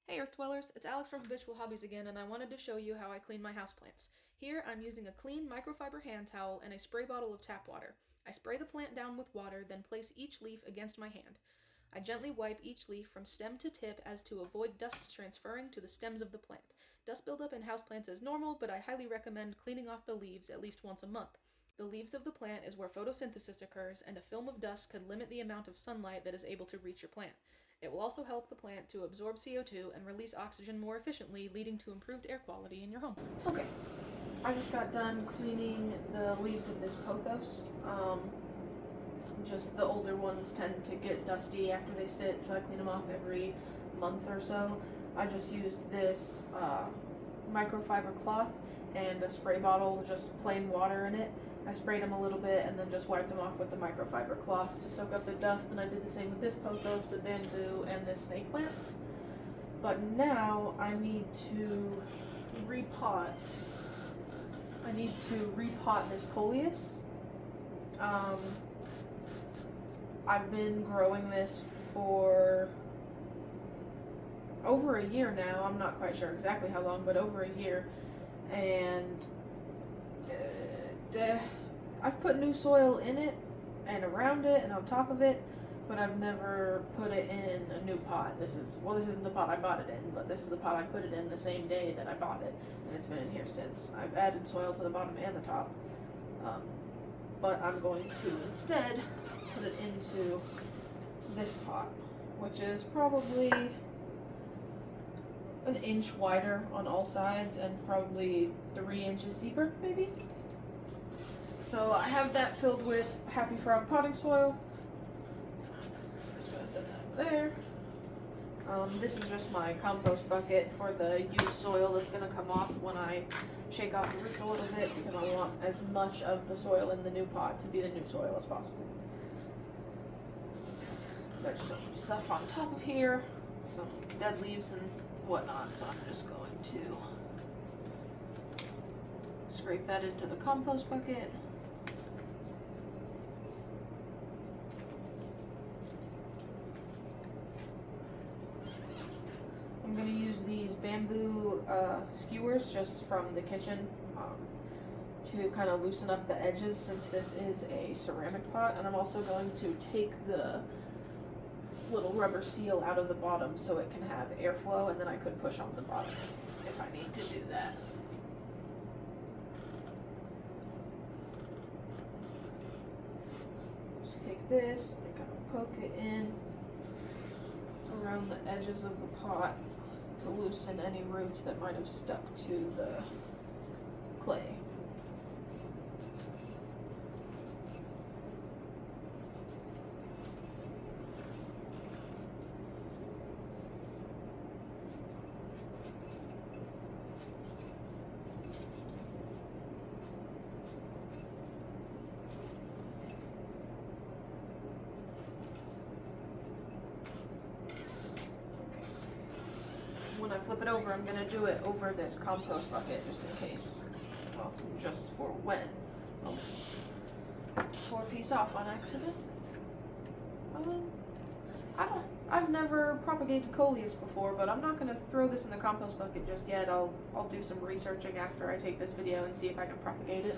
Hey Earth Dwellers, it's Alex from Habitual Hobbies again, and I wanted to show you how I clean my houseplants. Here I'm using a clean microfiber hand towel and a spray bottle of tap water. I spray the plant down with water, then place each leaf against my hand. I gently wipe each leaf from stem to tip as to avoid dust transferring to the stems of the plant. Dust buildup in houseplants is normal, but I highly recommend cleaning off the leaves at least once a month. The leaves of the plant is where photosynthesis occurs, and a film of dust could limit the amount of sunlight that is able to reach your plant. It will also help the plant to absorb CO2 and release oxygen more efficiently, leading to improved air quality in your home. Okay, I just got done cleaning the leaves of this pothos. Just the older ones tend to get dusty after they sit, so I clean them off every month or so. I just used this microfiber cloth and a spray bottle, just plain water in it. I sprayed them a little bit and then just wiped them off with the microfiber cloth to soak up the dust, and I did the same with this pothos, the bamboo, and this snake plant. But now I need to repot. This coleus. I've been growing this for over a year now. I'm not quite sure exactly how long, but over a year. And I've put new soil in it and around it and on top of it, but I've never put it in a new pot. This isn't the pot I bought it in, but this is the pot I put it in the same day that I bought it, and it's been in here since. I've added soil to the bottom and the top, but I'm going to instead put it into this pot, which is probably an inch wider on all sides and probably 3 inches deeper, maybe. So I have that filled with Happy Frog potting soil. I'm just gonna set that there. This is just my compost bucket for the used soil that's gonna come off when I shake off the roots a little bit, because I want as much of the soil in the new pot to be the new soil as possible. There's some stuff on top of here, some dead leaves and whatnot, so I'm just going to scrape that into the compost bucket. I'm going to use these bamboo skewers just from the kitchen to kind of loosen up the edges, since this is a ceramic pot, and I'm also going to take the little rubber seal out of the bottom so it can have airflow, and then I could push on the bottom if I need to do that. Just take this and kind of poke it in around the edges of the pot to loosen any roots that might have stuck to the clay. When I flip it over, I'm going to do it over this compost bucket just in case. Well, just for when. Tore a piece off on accident. I've never propagated coleus before, but I'm not going to throw this in the compost bucket just yet. I'll do some researching after I take this video and see if I can propagate it.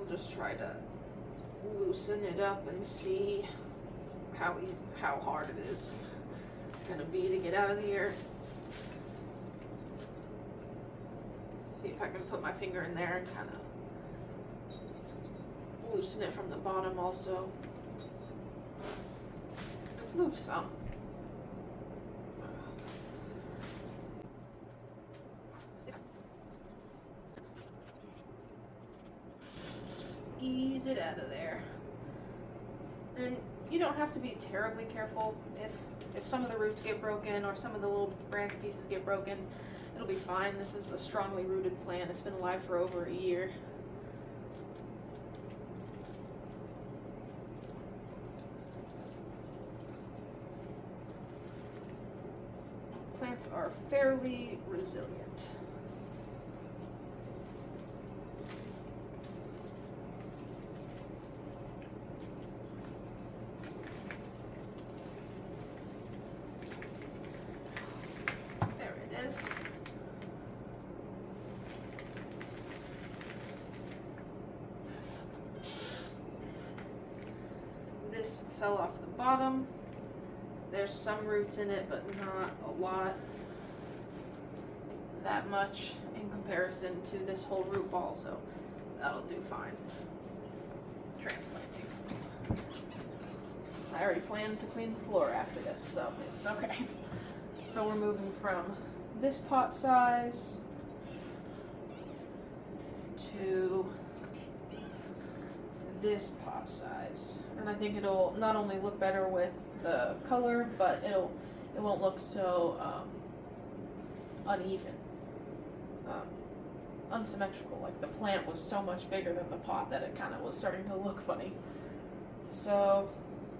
Just try to loosen it up and see how hard it is gonna be to get out of the earth. See if I can put my finger in there and kind of loosen it from the bottom also. Let's move some. Ease it out of there. And you don't have to be terribly careful. If some of the roots get broken or some of the little branch pieces get broken, it'll be fine. This is a strongly rooted plant. It's been alive for over a year. Plants are fairly resilient. fell off the bottom. There's some roots in it, but not a lot. That much in comparison to this whole root ball, so that'll do fine. Transplanting. I already planned to clean the floor after this, so it's okay. So we're moving from this pot size to this pot size, and I think it'll not only look better with the color, but it won't look so uneven, unsymmetrical. Like the plant was so much bigger than the pot that it kind of was starting to look funny. So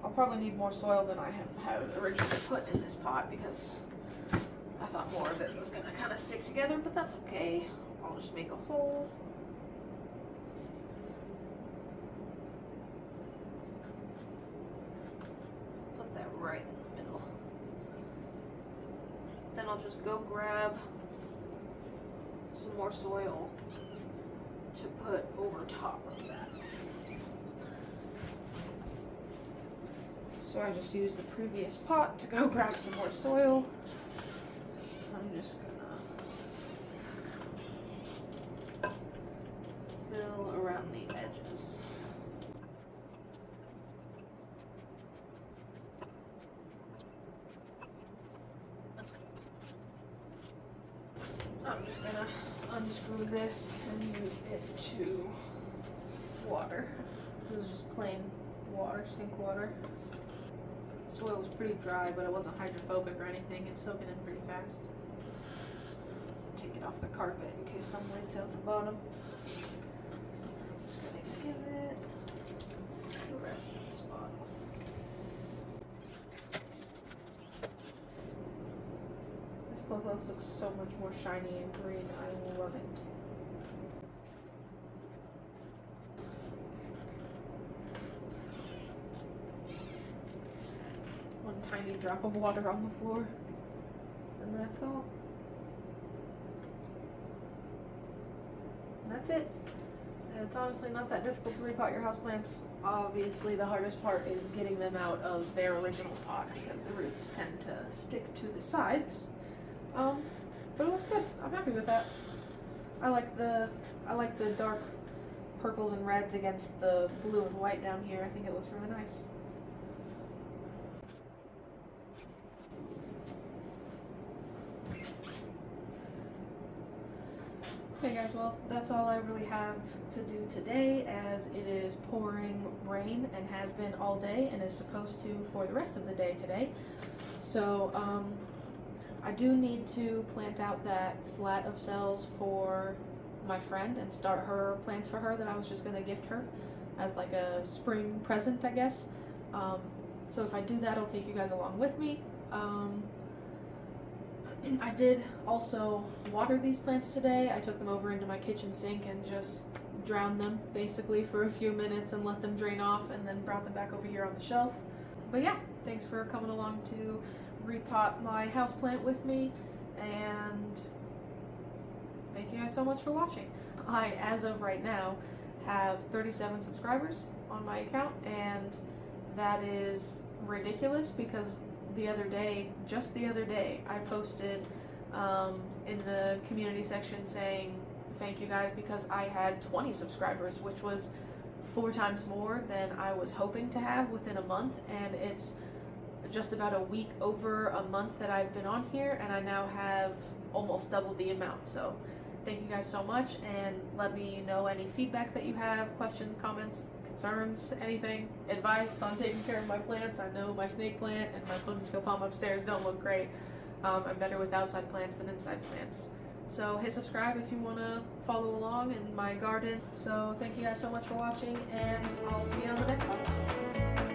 I'll probably need more soil than I had originally put in this pot because I thought more of it was going to kind of stick together, but that's okay. I'll just make a hole. Put that right in the middle. Then I'll just go grab some more soil to put over top of that. So I just used the previous pot to go grab some more soil. I'm just gonna fill around the edges. I'm just gonna unscrew this and use it to water. This is just plain water, sink water. Soil was pretty dry, but it wasn't hydrophobic or anything. It's soaking in pretty fast. Take it off the carpet in case some leaks out the bottom. Just gonna give it the rest of this bottle. This pothos looks so much more shiny and green. I love it. One tiny drop of water on the floor, and that's all. And that's it. It's honestly not that difficult to repot your houseplants. Obviously, the hardest part is getting them out of their original pot because the roots tend to stick to the sides. But it looks good. I'm happy with that. I like the dark purples and reds against the blue and white down here. I think it looks really nice. Okay guys, well that's all I really have to do today, as it is pouring rain and has been all day and is supposed to for the rest of the day today. So I do need to plant out that flat of cells for my friend and start her plants for her that I was just going to gift her as like a spring present, I guess. So if I do that, I'll take you guys along with me. I did also water these plants today. I took them over into my kitchen sink and just drowned them basically for a few minutes and let them drain off, and then brought them back over here on the shelf. But yeah, thanks for coming along to repot my houseplant with me, and thank you guys so much for watching. I, as of right now, have 37 subscribers on my account, and that is ridiculous because just the other day, I posted in the community section saying thank you guys because I had 20 subscribers, which was 4 times more than I was hoping to have within a month, and it's just about a week over a month that I've been on here, and I now have almost double the amount. So thank you guys so much, and let me know any feedback that you have, questions, comments, concerns, anything, advice on taking care of my plants. I know my snake plant and my ponytail palm upstairs don't look great. I'm better with outside plants than inside plants. So hit subscribe if you want to follow along in my garden. So thank you guys so much for watching, and I'll see you on the next one.